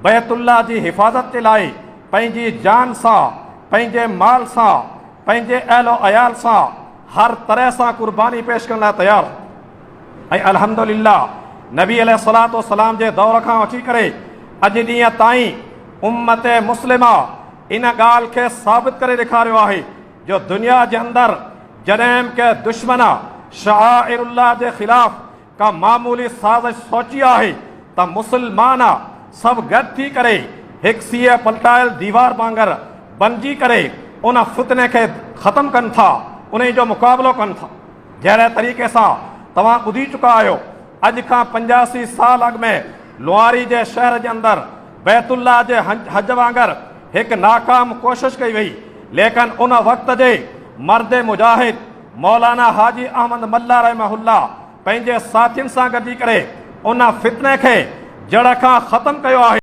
बैतुल्लाह जी हिफ़ाज़त जे लाइ पंहिंजी जान सां, पंहिंजे माल सां, पंहिंजे अहलो अयाल सां हर तरह सां कुर्बानी पेश करण लाइ तयार। ऐं अल्हम्दुलिल्लाह नबी अलैहिस्सलातु वस्सलाम जे दौर खां वठी करे अॼु ॾींहं ताईं उम्मत मुस्लिमा इन ॻाल्हि खे साबित करे ॾेखारियो आहे जो दुनिया जे अंदरि जॾहिं के दुश्मन शआइरुल्लाह जे ख़िलाफ़ का मामूली साज़िश सोची आहे त मुस्लमान सभु गॾु थी करे हिकु सीअ पलटायल दीवार वांगुरु बणिजी करे उन फितने खे ख़तमु कनि था, उन जो मुक़ाबिलो कनि था। जहिड़े तरीक़े सां तव्हां ॿुधी चुका आहियो, अॼु खां 85 साल अॻु में लुआरी जे शहर जे अंदरि बैतुल्लाह जे हज वांगुरु हिकु नाकाम कोशिश कई वई, लेकिन उन वक़्त जे मर्द मुजाहिद मौलाना हाजी अहमद मल्ला रहमहुल्लाह पंहिंजे साथियुनि सां गॾिजी करे उन फितने खे जड़ खां ख़तमु कयो आहे।